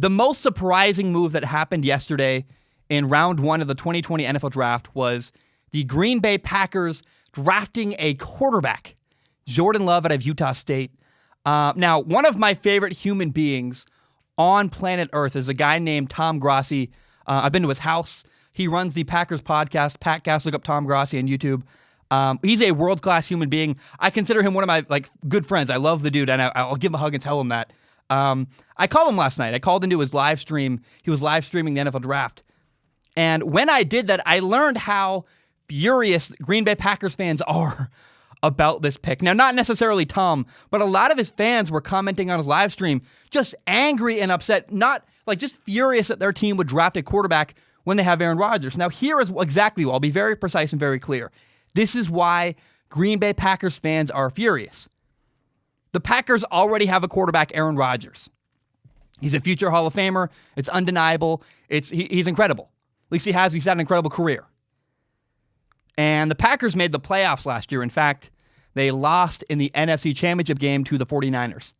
The most surprising move that happened yesterday in round 1 of the 2020 NFL Draft was the Green Bay Packers drafting a quarterback, Jordan Love out of Utah State. Now, one of my favorite human beings on planet Earth is a guy named Tom Grossi. I've been to his house. He runs the Packers podcast, Packcast. Look up Tom Grossi on YouTube. He's a world-class human being. I consider him one of my good friends. I love the dude, and I'll give him a hug and tell him that. I called him last night. I called into his live stream. He was live streaming the NFL Draft. And when I did that, I learned how furious Green Bay Packers fans are about this pick. Now, not necessarily Tom, but a lot of his fans were commenting on his live stream, just angry and upset, not just furious that their team would draft a quarterback when they have Aaron Rodgers. Now, here is exactly why. I'll be very precise and very clear. This is why Green Bay Packers fans are furious. The Packers already have a quarterback, Aaron Rodgers. He's a future Hall of Famer. It's undeniable. He's incredible. At least he's had an incredible career. And the Packers made the playoffs last year. In fact, they lost in the NFC Championship game to the 49ers.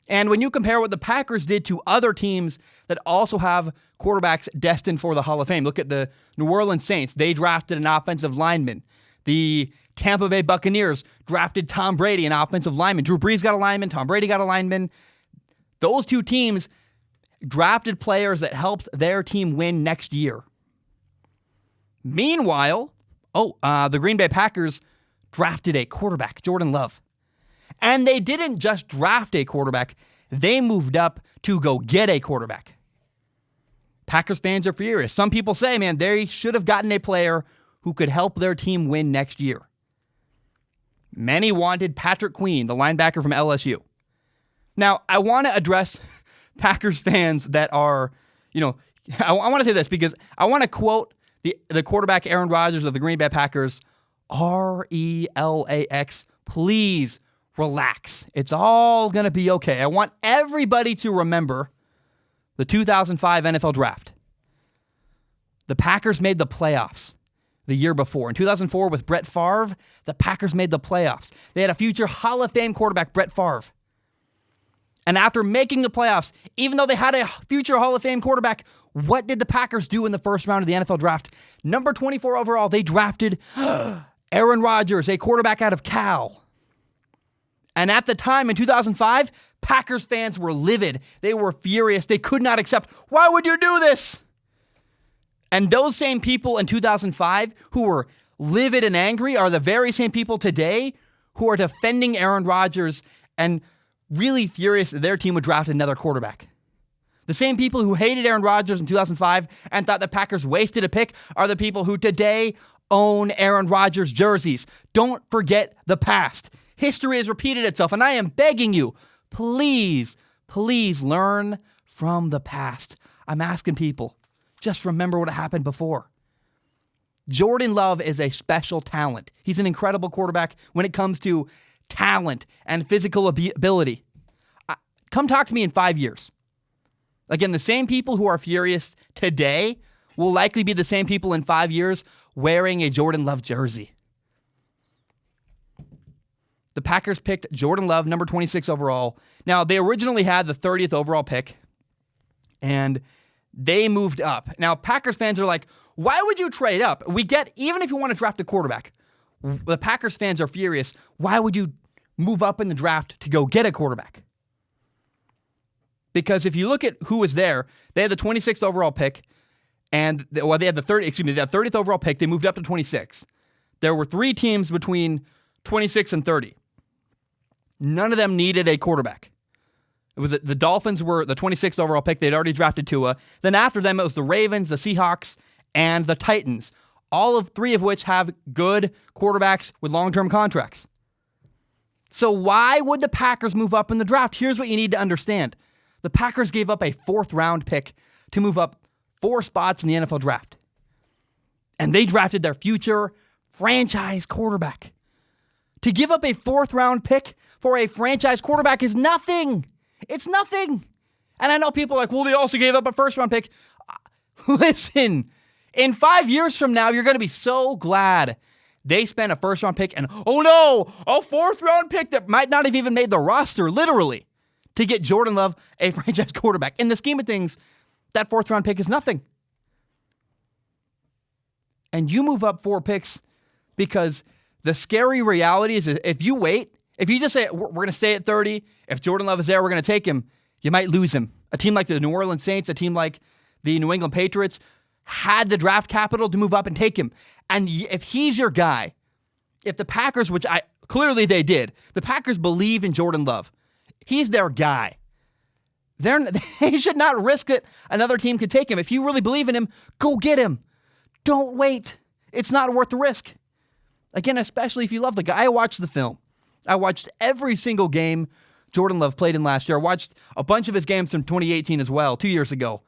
And when you compare what the Packers did to other teams that also have quarterbacks destined for the Hall of Fame, look at the New Orleans Saints. They drafted an offensive lineman. The Tampa Bay Buccaneers drafted Tom Brady, an offensive lineman. Drew Brees got a lineman. Tom Brady got a lineman. Those two teams drafted players that helped their team win next year. Meanwhile, the Green Bay Packers drafted a quarterback, Jordan Love. And they didn't just draft a quarterback, they moved up to go get a quarterback. Packers fans are furious. Some people say, man, they should have gotten a player who could help their team win next year. Many wanted Patrick Queen, the linebacker from LSU. Now, I want to address Packers fans that are, I want to say this because I want to quote the quarterback Aaron Rodgers of the Green Bay Packers, RELAX, please relax. It's all going to be okay. I want everybody to remember the 2005 NFL Draft. The Packers made the playoffs the year before. In 2004 with Brett Favre, the Packers made the playoffs. They had a future Hall of Fame quarterback, Brett Favre. And after making the playoffs, even though they had a future Hall of Fame quarterback, what did the Packers do in the first round of the NFL Draft? Number 24 overall, they drafted Aaron Rodgers, a quarterback out of Cal. And at the time in 2005, Packers fans were livid. They were furious. They could not accept, why would you do this? And those same people in 2005 who were livid and angry are the very same people today who are defending Aaron Rodgers and really furious that their team would draft another quarterback. The same people who hated Aaron Rodgers in 2005 and thought the Packers wasted a pick are the people who today own Aaron Rodgers jerseys. Don't forget the past. History has repeated itself, and I am begging you, please learn from the past. I'm asking people, just remember what happened before. Jordan Love is a special talent. He's an incredible quarterback when it comes to talent and physical ability. Come talk to me in 5 years. Again, the same people who are furious today will likely be the same people in 5 years wearing a Jordan Love jersey. The Packers picked Jordan Love, number 26 overall. Now, they originally had the 30th overall pick, and they moved up. Now, Packers fans are like, why would you trade up? We get, even if you want to draft a quarterback, the Packers fans are furious. Why would you move up in the draft to go get a quarterback? Because if you look at who was there, they had the 26th overall pick, and they had the 30th overall pick. They moved up to 26. There were 3 teams between 26 and 30. None of them needed a quarterback. It was the Dolphins were the 26th overall pick. They'd already drafted Tua. Then after them, it was the Ravens, the Seahawks, and the Titans. All of 3 of which have good quarterbacks with long-term contracts. So why would the Packers move up in the draft? Here's what you need to understand. The Packers gave up a 4th-round pick to move up 4 spots in the NFL Draft. And they drafted their future franchise quarterback. To give up a 4th-round pick for a franchise quarterback is nothing. It's nothing. And I know people are like, well, they also gave up a 1st-round pick. Listen, in 5 years from now, you're going to be so glad they spent a 1st-round pick and, oh no, a 4th-round pick that might not have even made the roster, literally. to get Jordan Love a franchise quarterback. In the scheme of things, that 4th-round pick is nothing. And you move up 4 picks because the scary reality is if you wait, if you just say, we're going to stay at 30, if Jordan Love is there, we're going to take him, you might lose him. A team like the New Orleans Saints, a team like the New England Patriots had the draft capital to move up and take him. And if he's your guy, if the Packers, which clearly they did, the Packers believe in Jordan Love, he's their guy. They should not risk it. Another team could take him. If you really believe in him, go get him. Don't wait. It's not worth the risk. Again, especially if you love the guy. I watched the film. I watched every single game Jordan Love played in last year. I watched a bunch of his games from 2018 as well, 2 years ago.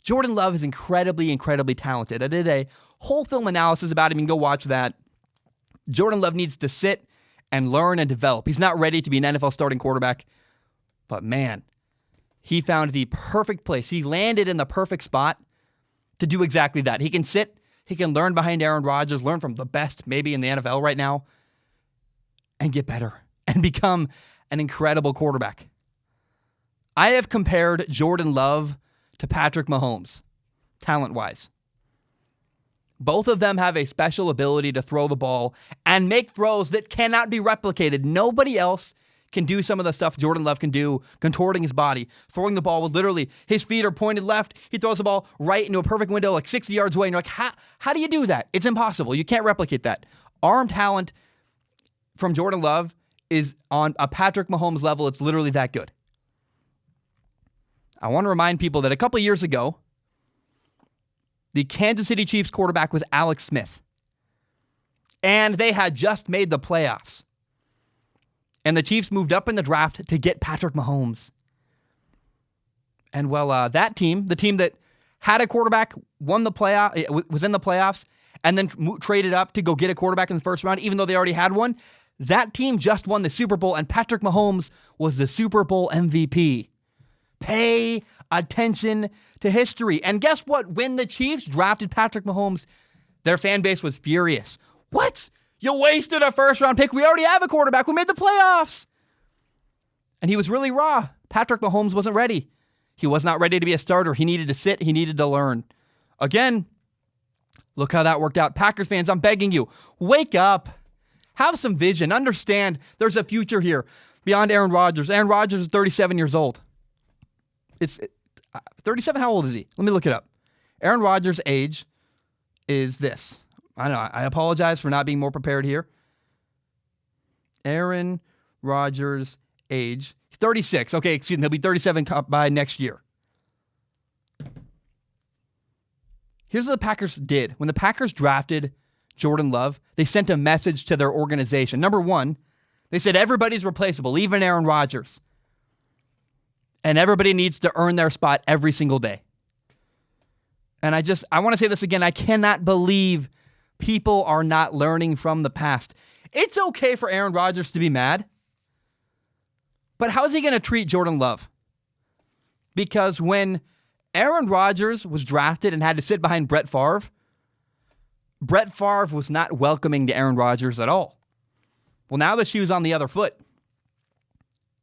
Jordan Love is incredibly, incredibly talented. I did a whole film analysis about him. You can go watch that. Jordan Love needs to sit and learn and develop. He's not ready to be an NFL starting quarterback. But man, he found the perfect place. He landed in the perfect spot to do exactly that. He can sit, he can learn behind Aaron Rodgers, learn from the best maybe in the NFL right now, and get better and become an incredible quarterback. I have compared Jordan Love to Patrick Mahomes, talent-wise. Both of them have a special ability to throw the ball and make throws that cannot be replicated. Nobody else can do some of the stuff Jordan Love can do, contorting his body, throwing the ball with literally his feet are pointed left. He throws the ball right into a perfect window like 60 yards away. And you're like, how do you do that? It's impossible. You can't replicate that. Arm talent from Jordan Love is on a Patrick Mahomes level. It's literally that good. I want to remind people that a couple of years ago, the Kansas City Chiefs quarterback was Alex Smith. And they had just made the playoffs. And the Chiefs moved up in the draft to get Patrick Mahomes. And well, that team, the team that had a quarterback, won the playoff, was in the playoffs, and then traded up to go get a quarterback in the first round, even though they already had one, that team just won the Super Bowl, and Patrick Mahomes was the Super Bowl MVP. Pay attention to history. And guess what? When the Chiefs drafted Patrick Mahomes, their fan base was furious. What? You wasted a first-round pick. We already have a quarterback. We made the playoffs. And he was really raw. Patrick Mahomes wasn't ready. He was not ready to be a starter. He needed to sit. He needed to learn. Again, look how that worked out. Packers fans, I'm begging you, wake up. Have some vision. Understand there's a future here beyond Aaron Rodgers. Aaron Rodgers is 37 years old. 37, how old is he? Let me look it up. Aaron Rodgers' age is this. I know, I apologize for not being more prepared here. Aaron Rodgers' age. He's 36. Okay, excuse me. He'll be 37 by next year. Here's what the Packers did. When the Packers drafted Jordan Love, they sent a message to their organization. Number one, they said everybody's replaceable, even Aaron Rodgers. And everybody needs to earn their spot every single day. And I want to say this again. I cannot believe people are not learning from the past. It's okay for Aaron Rodgers to be mad. But how's he going to treat Jordan Love? Because when Aaron Rodgers was drafted and had to sit behind Brett Favre was not welcoming to Aaron Rodgers at all. Well, now the shoe's on the other foot.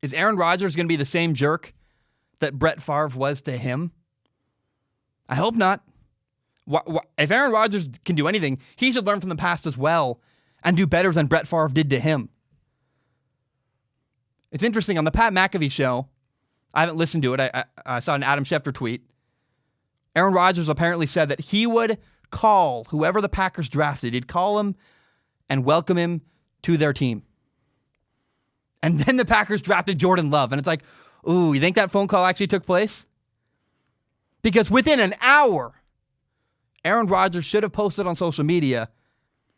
Is Aaron Rodgers going to be the same jerk that Brett Favre was to him? I hope not. If Aaron Rodgers can do anything, he should learn from the past as well and do better than Brett Favre did to him. It's interesting, on the Pat McAfee show, I haven't listened to it, I saw an Adam Schefter tweet. Aaron Rodgers apparently said that he would call whoever the Packers drafted. He'd call him and welcome him to their team. And then the Packers drafted Jordan Love. And it's like, ooh, you think that phone call actually took place? Because within an hour, Aaron Rodgers should have posted on social media,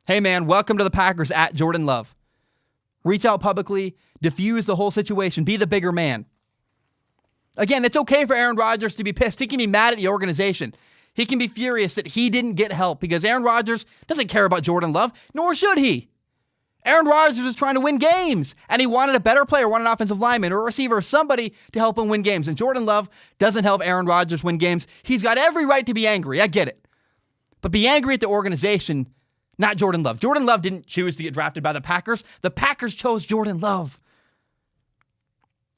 hey man, welcome to the Packers at Jordan Love. Reach out publicly, diffuse the whole situation, be the bigger man. Again, it's okay for Aaron Rodgers to be pissed. He can be mad at the organization. He can be furious that he didn't get help because Aaron Rodgers doesn't care about Jordan Love, nor should he. Aaron Rodgers is trying to win games, and he wanted a better player, wanted an offensive lineman or a receiver or somebody to help him win games. And Jordan Love doesn't help Aaron Rodgers win games. He's got every right to be angry. I get it. But be angry at the organization, not Jordan Love. Jordan Love didn't choose to get drafted by the Packers. The Packers chose Jordan Love.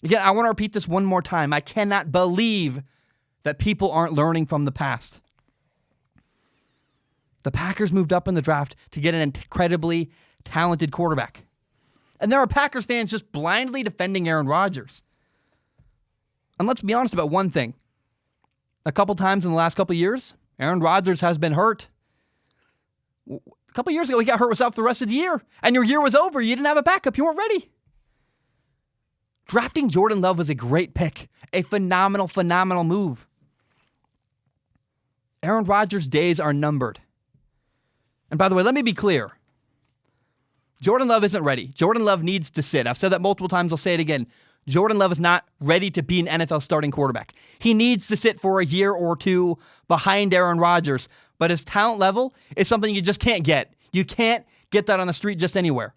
Again, I want to repeat this one more time. I cannot believe that people aren't learning from the past. The Packers moved up in the draft to get an incredibly talented quarterback. And there are Packers fans just blindly defending Aaron Rodgers. And let's be honest about one thing. A couple times in the last couple years, Aaron Rodgers has been hurt. A couple years ago, he got hurt himself the rest of the year. And your year was over. You didn't have a backup. You weren't ready. Drafting Jordan Love was a great pick. A phenomenal, phenomenal move. Aaron Rodgers' days are numbered. And by the way, let me be clear. Jordan Love isn't ready. Jordan Love needs to sit. I've said that multiple times. I'll say it again. Jordan Love is not ready to be an NFL starting quarterback. He needs to sit for a year or two behind Aaron Rodgers. But his talent level is something you just can't get. You can't get that on the street just anywhere.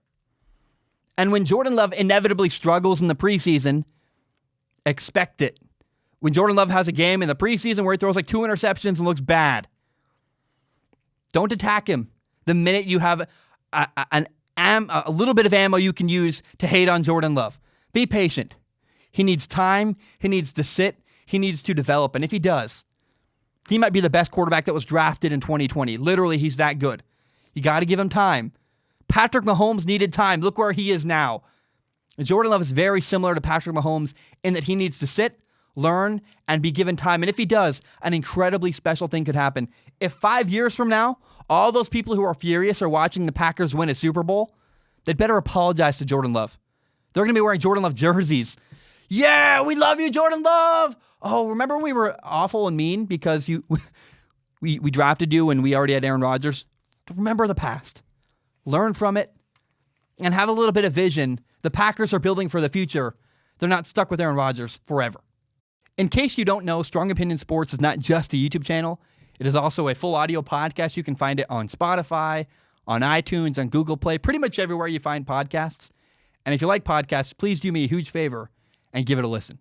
And when Jordan Love inevitably struggles in the preseason, expect it. When Jordan Love has a game in the preseason where he throws like 2 interceptions and looks bad, don't attack him the minute you have a little bit of ammo you can use to hate on Jordan Love. Be patient. He needs time. He needs to sit. He needs to develop. And if he does, he might be the best quarterback that was drafted in 2020. Literally, he's that good. You got to give him time. Patrick Mahomes needed time. Look where he is now. Jordan Love is very similar to Patrick Mahomes in that he needs to sit, learn, and be given time. And if he does, an incredibly special thing could happen. If 5 years from now, all those people who are furious are watching the Packers win a Super Bowl, they'd better apologize to Jordan Love. They're going to be wearing Jordan Love jerseys. Yeah, we love you, Jordan Love. Oh, remember when we were awful and mean because we drafted you and we already had Aaron Rodgers? Remember the past. Learn from it and have a little bit of vision. The Packers are building for the future. They're not stuck with Aaron Rodgers forever. In case you don't know, Strong Opinion Sports is not just a YouTube channel. It is also a full audio podcast. You can find it on Spotify, on iTunes, on Google Play, pretty much everywhere you find podcasts. And if you like podcasts, please do me a huge favor and give it a listen.